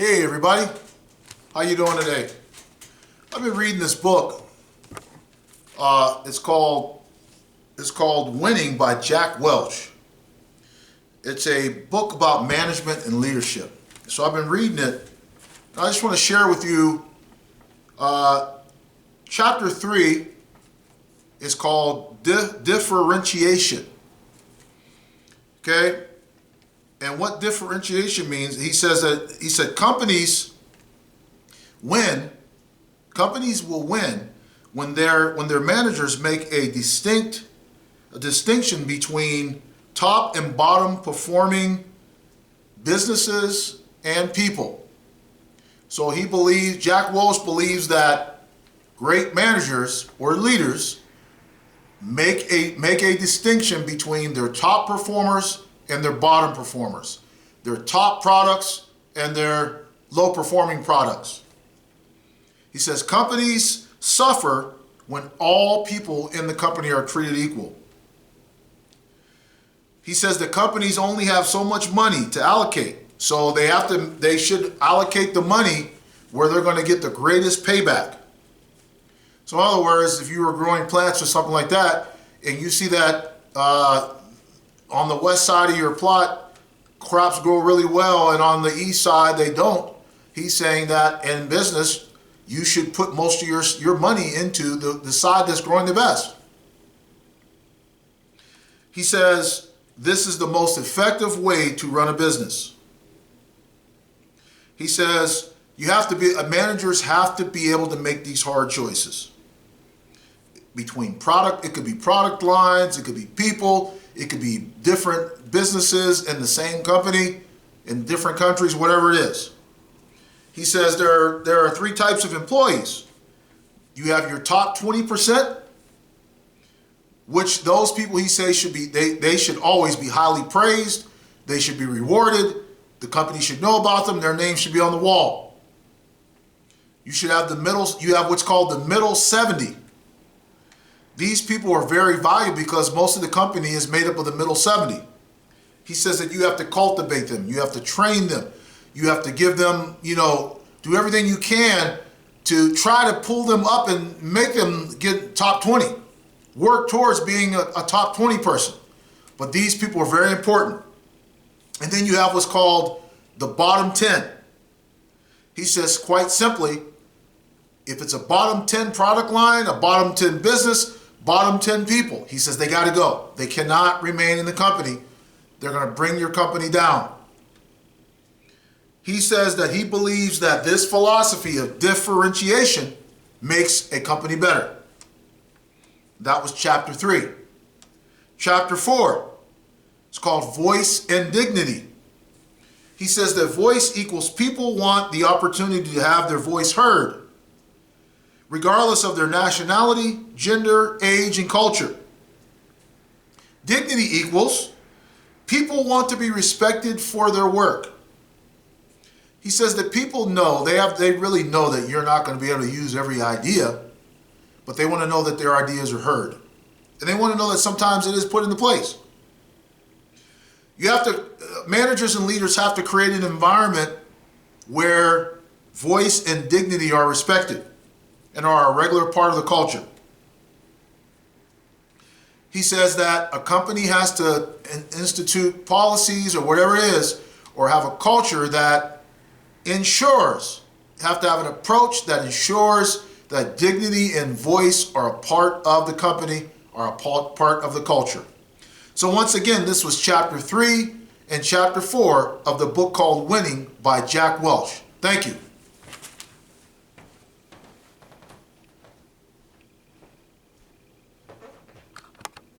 Hey everybody, how you doing today? I've been reading this book. It's called Winning by Jack Welch. It's a book about management and leadership. So I've been reading it. I just want to share with you chapter 3 is called Differentiation. Okay? And what differentiation means, he said companies will win when their managers make a distinction between top and bottom performing businesses and people. So Jack Welch believes that great managers or leaders make a distinction between their top performers and their bottom performers, their top products and their low performing products. He says companies suffer when all people in the company are treated equal. He says that companies only have so much money to allocate, so they should allocate the money where they're going to get the greatest payback. So in other words, if you were growing plants or something like that, and you see that on the west side of your plot, crops grow really well, and on the east side they don't. He's saying that in business, you should put most of your money into the side that's growing the best. He says this is the most effective way to run a business. He says managers have to be able to make these hard choices between product. It could be product lines, it could be people, it could be different businesses in the same company, in different countries, whatever it is. He says there are three types of employees. You have your top 20%, which those people, he says, they should always be highly praised. They should be rewarded. The company should know about them. Their name should be on the wall. You should have you have what's called the middle 70. These people are very valuable because most of the company is made up of the middle 70. He says that you have to cultivate them. You have to train them. You have to give them, do everything you can to try to pull them up and make them get top 20. Work towards being a top 20 person. But these people are very important. And then you have what's called the bottom 10. He says quite simply, if it's a bottom 10 product line, a bottom 10 business, bottom 10 people, he says they got to go. They cannot remain in the company. They're going to bring your company down. He says that he believes that this philosophy of differentiation makes a company better. That was chapter 3. Chapter 4 is called Voice and Dignity. He says that voice equals people want the opportunity to have their voice heard, regardless of their nationality, gender, age, and culture. Dignity equals people want to be respected for their work. He says that people know, they really know that you're not going to be able to use every idea, but they want to know that their ideas are heard. And they want to know that sometimes it is put into place. Managers and leaders have to create an environment where voice and dignity are respected and are a regular part of the culture. He says that a company has to institute policies or whatever it is, or have a culture that have to have an approach that ensures that dignity and voice are a part of the company, are a part of the culture. So once again, this was chapter 3 and chapter 4 of the book called Winning by Jack Welch. Thank you.